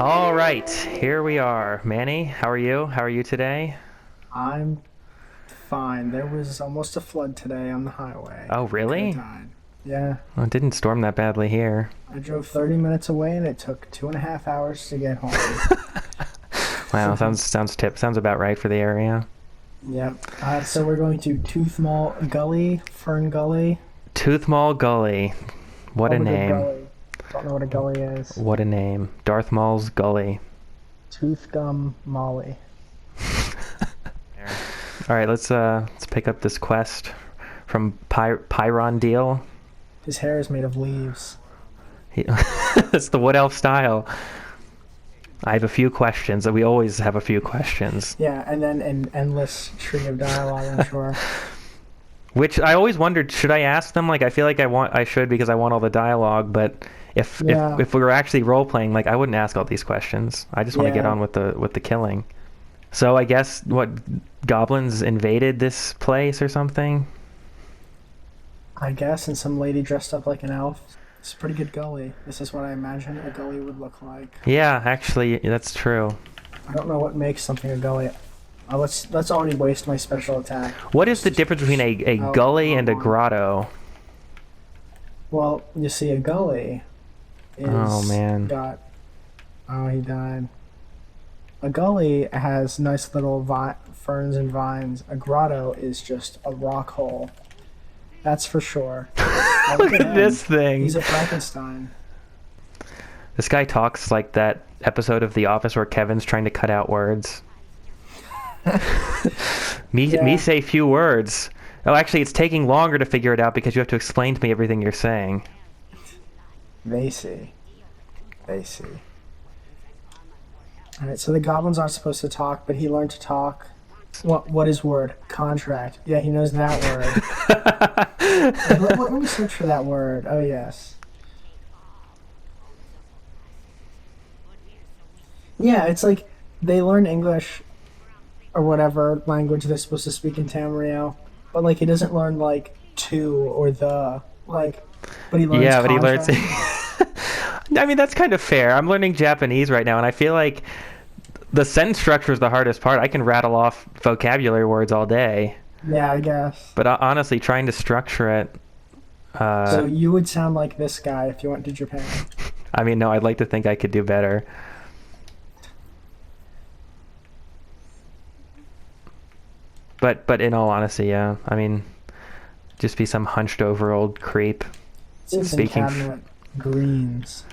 All right, here we are. Manny, how are you? How are you today? I'm fine. There was almost a flood today on the highway. Oh, I could have really? died. Yeah, Well, it didn't storm that badly here. I drove 30 minutes away and it took 2.5 hours to get home. Wow, sounds about right for the area. Yep. So we're going to Toothmaul Gully, Fern Gully. Toothmaul Gully. What a Love a good name. gully. Don't know what a gully is. What a name. Darth Maul's Gully. Tooth Gum Molly. All right, let's pick up this quest from Pyron Deal. His hair is made of leaves. It's the Wood Elf style. I have a few questions. We always have a few questions. Yeah, and then an endless tree of dialogue, I'm sure. Which I always wondered, should I ask them? Like, I feel like I should because I want all the dialogue, but Yeah. if we were actually role playing, like I wouldn't ask all these questions. I just want to get Yeah. on with the killing. So I guess what goblins invaded this place or something? I guess, and some lady dressed up like an elf. It's a pretty good gully. This is what I imagine a gully would look like. Yeah, actually, that's true. I don't know what makes something a gully. Let's already waste my special attack. What is the difference between a Oh, gully and a oh. grotto? Well, you see, a gully is Oh, man. got. Oh, he died. A gully has nice little ferns and vines. A grotto is just a rock hole. That's for sure. Oh, Look at him. this thing. He's a Frankenstein. This guy talks like that episode of The Office where Kevin's trying to cut out words. Me Yeah. say few words. Oh, actually, it's taking longer to figure it out because you have to explain to me everything you're saying. They see. They see. Alright, so the goblins aren't supposed to talk, but he learned to talk. What is word? Contract. Yeah, he knows that word. Let me search for that word. Oh, yes. Yeah, it's like they learn English or whatever language they're supposed to speak in Tamriel, but like he doesn't learn like to or the like, but he learns. Yeah, but he learns. contract. I mean, that's kind of fair. I'm learning Japanese right now, and I feel like the sentence structure is the hardest part. I can rattle off vocabulary words all day, Yeah, I guess. but honestly, trying to structure it. So you would sound like this guy if you went to Japan. I mean, no, I'd like to think I could do better. But in all honesty, yeah. I mean, just be some hunched over old creep. It's Speaking. cabinet greens.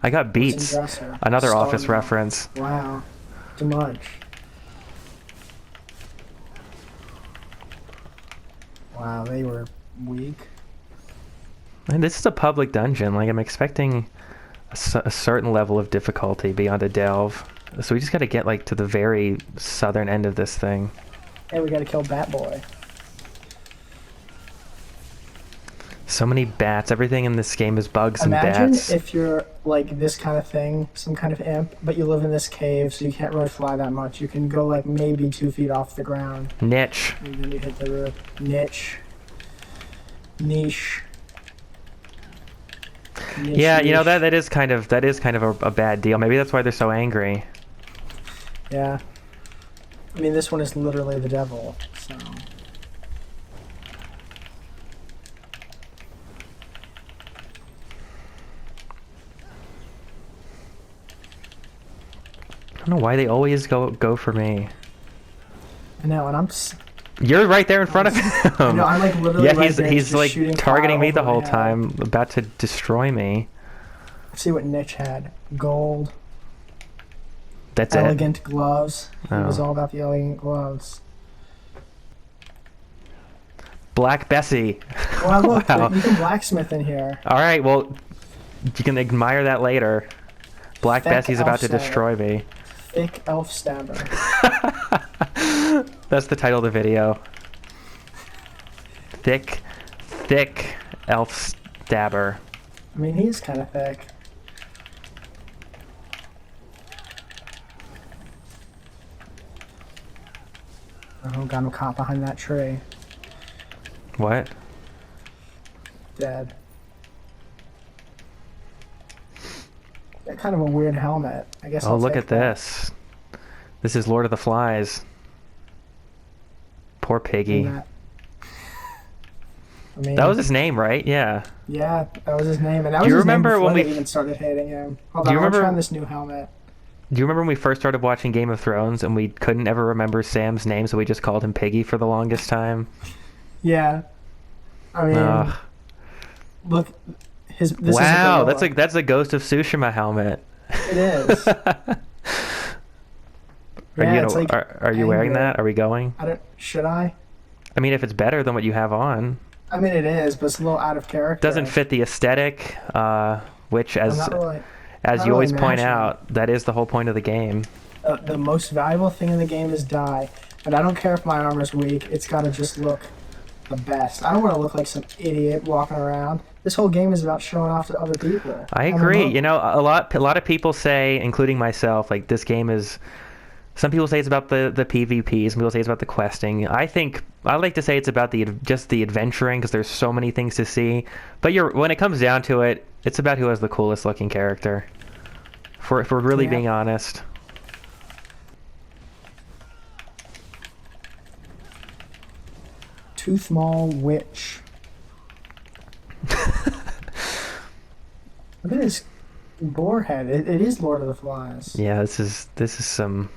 I got What's in beats. dresser? Another Star Office Milk. reference. Wow, too much. Wow, they were weak. And this is a public dungeon. Like, I'm expecting a certain level of difficulty beyond a delve. So we just got to get like to the very southern end of this thing. Hey, we gotta kill Bat Boy. So many bats. Everything in this game is bugs and Imagine bats. if you're like this kind of thing, some kind of imp, but you live in this cave, so you can't really fly that much. You can go like maybe 2 feet off the ground, Niche. and then you hit the roof. Niche. Niche. Niche, Yeah, you know niche. that is kind of a bad deal. Maybe that's why they're so angry. Yeah. I mean, this one is literally the devil, so. I don't know why they always go for me. I know, and You're right there in front of him. I know, I'm like literally Yeah, right there, he's just like shooting targeting fire me the over my whole head. time, about to destroy me. Let's see what Niche had. Gold, That's it. elegant gloves. He was Oh. all about the elegant gloves. Black Bessie. Well, look, Wow. you can blacksmith in here. All right, well, you can admire that later. Black Thicc Bessie's about to Elfstabber. destroy me. Thicc Elfstabber. That's the title of the video. Thick Elfstabber. I mean, he's kind of thick. Oh, got him caught behind that tree. What? Dead. Got kind of a weird helmet. I guess Oh, I'll look take at that. this. This is Lord of the Flies. Poor And Piggy. that. I That mean, was his name, right? Yeah. yeah, that was his name, and that Do was you his name remember when before we? they even started hating him. Hold Do on, you I want to try on remember? this new helmet. Do you remember when we first started watching Game of Thrones and we couldn't ever remember Sam's name, so we just called him Piggy for the longest time? Yeah, I mean, Ugh. look, his this is a Wow, gorilla. that's a Ghost of Tsushima helmet. It is. Are you Yeah, it's like are you wearing angry. that? Are we going? I don't. Should I? I mean, if it's better than what you have on, I mean, it is, but it's a little out of doesn't character. fit the aesthetic, which I'm not really, as not you really always point matching. out, that is the whole point of the game. The most valuable thing in the game is dye, and I don't care if my armor's weak. It's got to just look the best. I don't want to look like some idiot walking around. This whole game is about showing off to other people. I agree. You MMO. know, a lot of people say, including myself, like this game is. Some people say it's about the PvP. Some people say it's about the questing. I like to say it's about just the adventuring because there's so many things to see. But when it comes down to it, it's about who has the coolest looking character. If we're really Yeah. being honest. Toothmaul Witch. Look at this boar head. It is Lord of the Flies. Yeah, this is some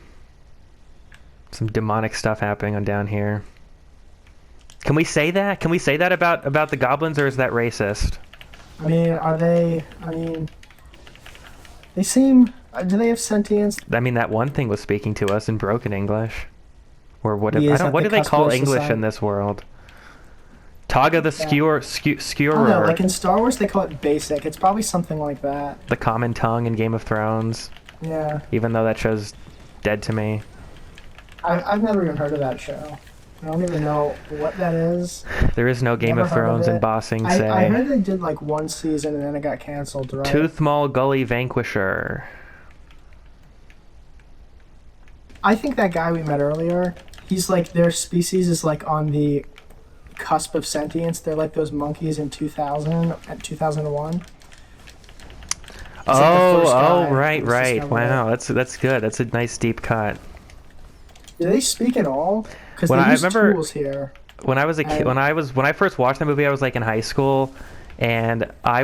demonic stuff happening on down here. Can we say that? Can we say that about the goblins, or is that racist? I mean, are they? I mean, they seem. Do they have sentience? I mean, that one thing was speaking to us in broken English, or what? He I is don't. at What the do they cusp of call our English in society. this world? Taga the Yeah. I don't know. skewerer, Like in Star Wars, they call it basic. It's probably something like that. the common tongue in Game of Thrones. Yeah. Even though that show's dead to me. I've never even heard of that show. I don't even know what that is. There is no Game Never of heard of Thrones in it. Bossing I Say. heard they did like one season and then it got canceled, right? Toothmaul Gully Vanquisher. I think that guy we met earlier, he's like their species is like on the cusp of sentience. They're like those monkeys in 2000 and 2001. He's like the first guy Right, who was right. discovered Wow, it. that's good. That's a nice deep cut. Do they speak at all? Because When they I use remember tools here. when I was a kid, And when I first watched the movie, I was like in high school, and I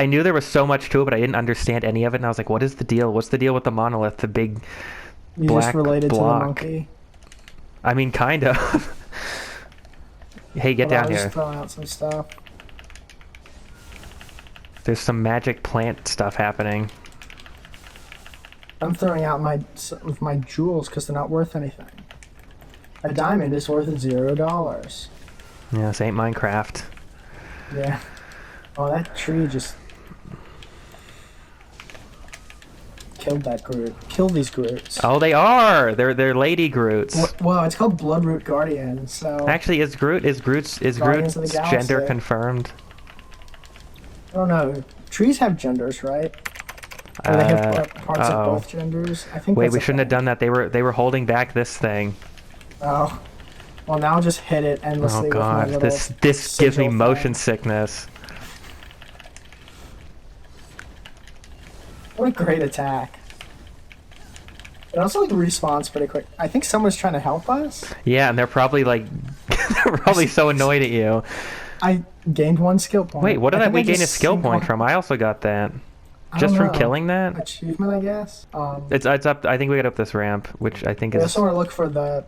knew there was so much to it, but I didn't understand any of it, and I was like, what is the deal? What's the deal with the monolith, the big you just black related to the block? monkey. I mean, kind of. Hey, get Hold on, down I'm just here. throwing out some stuff. There's some magic plant stuff happening. I'm throwing out some of my jewels because they're not worth anything. A diamond is worth $0. Yeah, this ain't Minecraft. Yeah. Oh, that tree just killed that Groot. Kill these Groots. Oh, they are. They're lady Groots. Well, it's called Bloodroot Guardian, so Actually, is Groot's Guardians of the gender Galaxy. confirmed? I don't know. Trees have genders, right? Or they have parts of Uh-oh. both genders. I think. Wait, that's we a shouldn't have thing. done that. They were holding back this thing. Oh. Well, now I'll just hit it Oh endlessly with my god, little this gives me sigil motion thing. sickness. What a great attack. It also like respawns pretty quick. I think someone's trying to help us. Yeah, and they're probably like they're probably so annoyed at you. I gained 1 skill point. Wait, what did I think we I gain a just skill seen point one- from? I also got that. I Just don't from know. killing that? Achievement, I guess. It's up. I think we got up this ramp, which I think I is. also want to look for the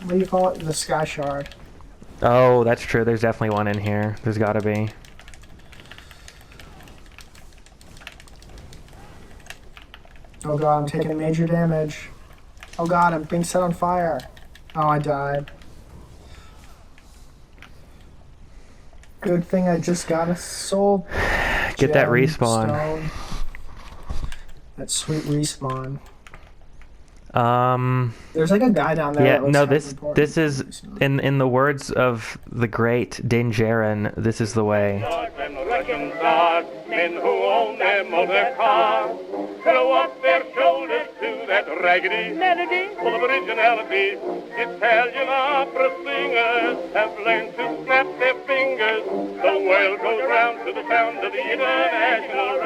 what do you call it? The sky shard. Oh, that's true. There's definitely one in here. There's got to be. Oh god, I'm taking major damage. Oh god, I'm being set on fire. Oh, I died. Good thing I just got a soul. Get that gem respawn. stone. That sweet respawn. There's like a guy down there. Yeah, that looks no, kind of this important. is in the words of the great Din Djarin, this is the way. And Russian guards, men who own their motor cars, throw up their shoulders to that raggedy melody full of originality. Italian opera singers have learned to snap their fingers. The world goes round to the sound of the international